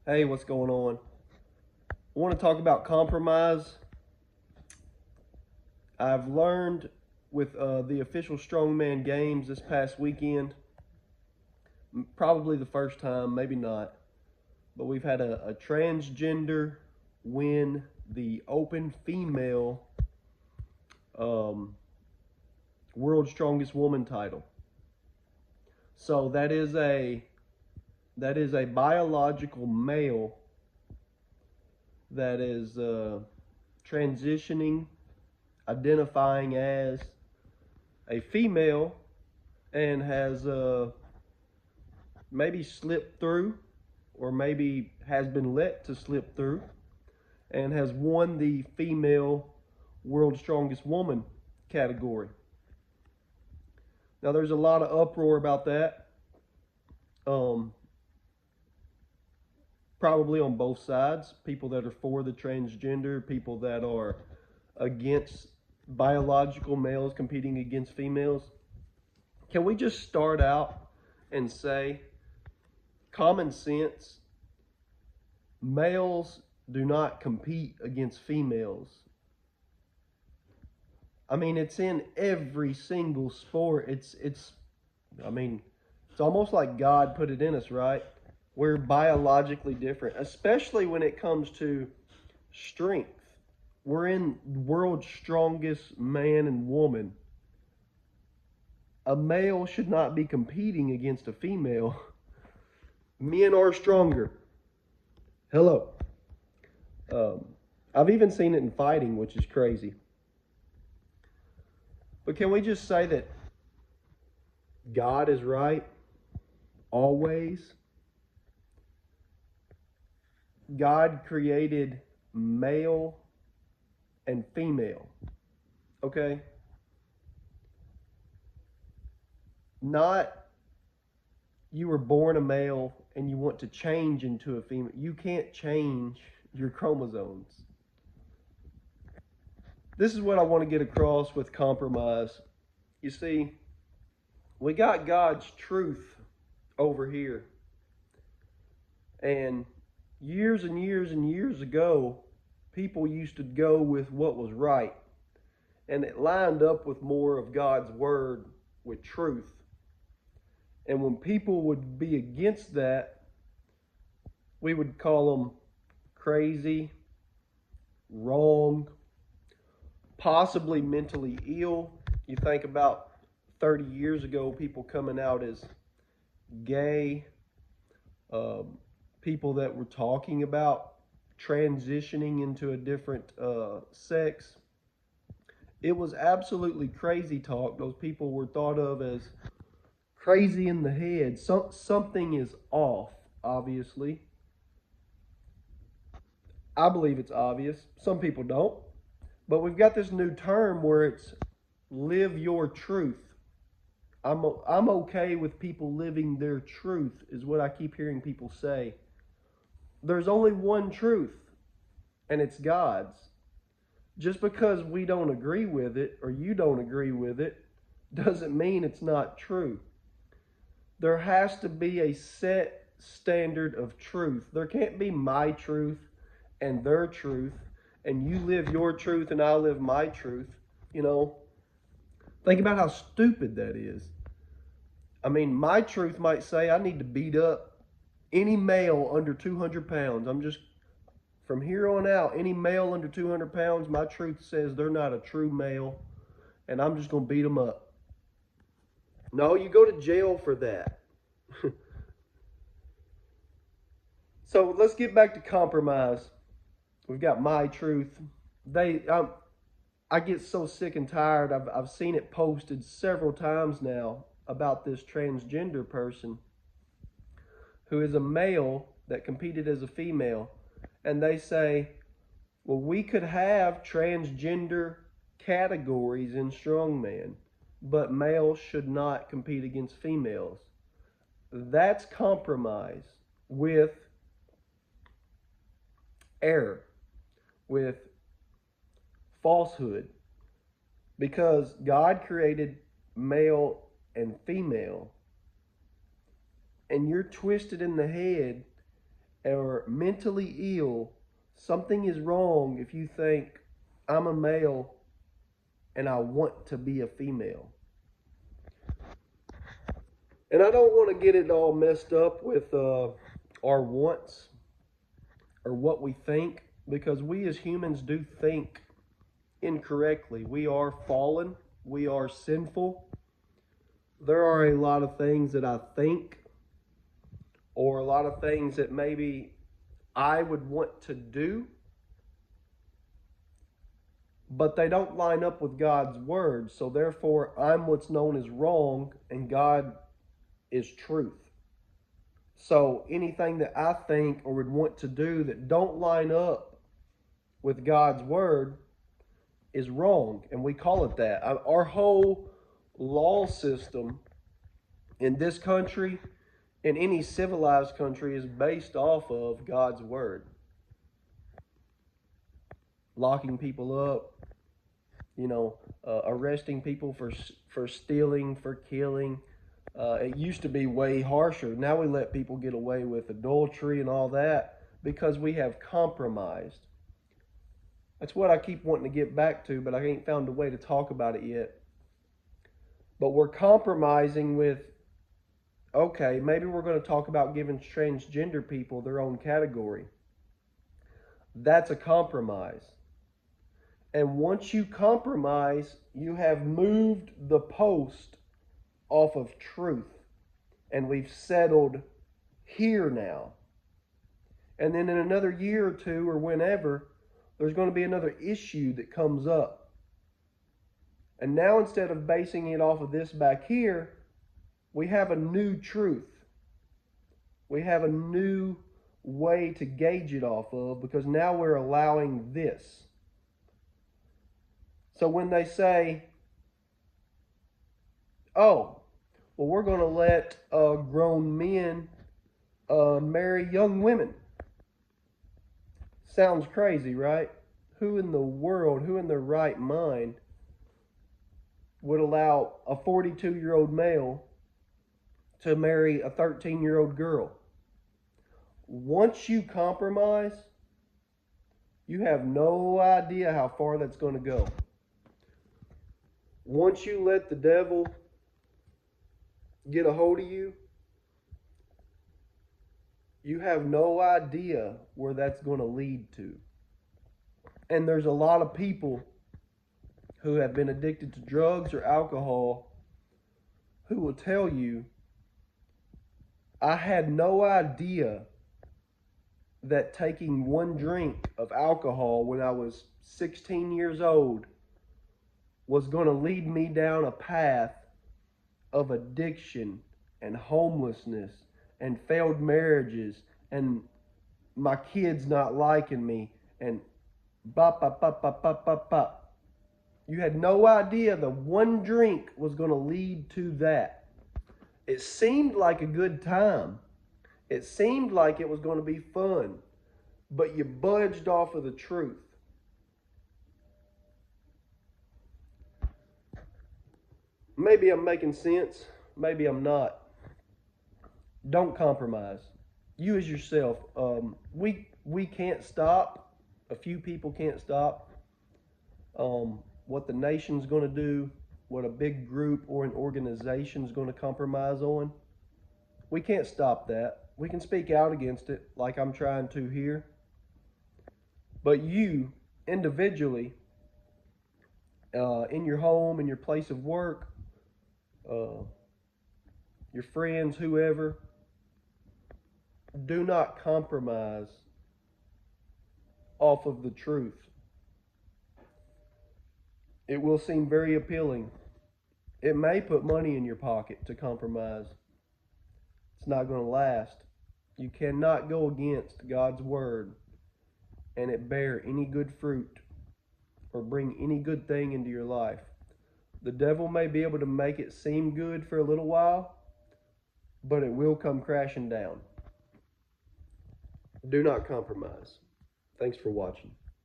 Hey, what's going on? I want to talk about compromise. I've learned with the official strongman games this past weekend, probably the first time, maybe not, but we've had a transgender win the open female um, world strongest woman title. So that is a biological male that is transitioning, identifying as a female and has maybe slipped through or maybe has been let to slip through and has won the female world strongest woman category. Now there's a lot of uproar about that. Um, Probably on both sides. People that are for the transgender, people that are against biological males competing against females. Can we just start out and say common sense, males do not compete against females? I mean, it's in every single sport. I mean, it's almost like God put it in us, right? We're biologically different, especially when it comes to strength. We're in world's strongest man and woman. A male should not be competing against a female. Men are stronger. Hello. Um, I've even seen it in fighting, which is crazy. But can we just say that God is right always? God created male and female. Okay? Not you were born a male and you want to change into a female. You can't change your chromosomes. This is what I want to get across with compromise. You see, we got God's truth over here. And years and years and years ago, people used to go with what was right. And it lined up with more of God's word with truth. And when people would be against that, we would call them crazy, wrong, possibly mentally ill. You think about 30 years ago, people coming out as gay, um, people that were talking about transitioning into a different sex. It was absolutely crazy talk. Those people were thought of as crazy in the head. Something is off, obviously. I believe it's obvious. Some people don't. But we've got this new term where it's live your truth. I'm okay with people living their truth, is what I keep hearing people say. There's only one truth, and it's God's. Just because we don't agree with it or you don't agree with it doesn't mean it's not true. There has to be a set standard of truth. There can't be my truth and their truth, and you live your truth and I live my truth. You know, think about how stupid that is. I mean, my truth might say I need to beat up any male under 200 pounds. I'm just, from here on out, any male under 200 pounds, my truth says they're not a true male, and I'm just going to beat them up. No, you go to jail for that. So let's get back to compromise. We've got my truth. I get so sick and tired. I've seen it posted several times now about this transgender person who is a male that competed as a female, and they say, well, we could have transgender categories in strongman, but males should not compete against females. That's compromise with error, with falsehood, because God created male and female, and you're twisted in the head or mentally ill. Something is wrong if you think I'm a male and I want to be a female. And I don't want to get it all messed up with our wants or what we think, because we as humans do think incorrectly. We are fallen, we are sinful. There are a lot of things that I think, or a lot of things that maybe I would want to do, but they don't line up with God's word. So therefore, I'm what's known as wrong, and God is truth. So anything that I think or would want to do that don't line up with God's word is wrong, and we call it that. Our whole law system in this country, in any civilized country, is based off of God's word. Locking people up, arresting people for stealing, for killing. It used to be way harsher. Now we let people get away with adultery and all that because we have compromised. That's what I keep wanting to get back to, but I ain't found a way to talk about it yet. But we're compromising with, okay, maybe we're going to talk about giving transgender people their own category. That's a compromise. And once you compromise, you have moved the post off of truth. And we've settled here now. And then in another year or two or whenever, there's going to be another issue that comes up. And now instead of basing it off of this back here, we have a new truth. We have a new way to gauge it off of, because now we're allowing this. So when they say, oh, well, we're going to let grown men marry young women. Sounds crazy, right? Who in the world, who in their right mind would allow a 42-year-old male to marry a 13-year-old girl? Once you compromise, you have no idea how far that's going to go. Once you let the devil get a hold of you, you have no idea where that's going to lead to. And there's a lot of people who have been addicted to drugs or alcohol who will tell you, I had no idea that taking one drink of alcohol when I was 16 years old was going to lead me down a path of addiction and homelessness and failed marriages and my kids not liking me and You had no idea the one drink was going to lead to that. It seemed like a good time. It seemed like it was going to be fun, but you budged off of the truth. Maybe I'm making sense. Maybe I'm not. Don't compromise. You as yourself. We can't stop. A few people can't stop what the nation's going to do, what a big group or an organization is going to compromise on. We can't stop that. We can speak out against it like I'm trying to here. But you, individually, in your home, in your place of work, your friends, whoever, do not compromise off of the truth. It will seem very appealing. It may put money in your pocket to compromise. It's not going to last. You cannot go against God's word and it bear any good fruit or bring any good thing into your life. The devil may be able to make it seem good for a little while, but it will come crashing down. Do not compromise. Thanks for watching.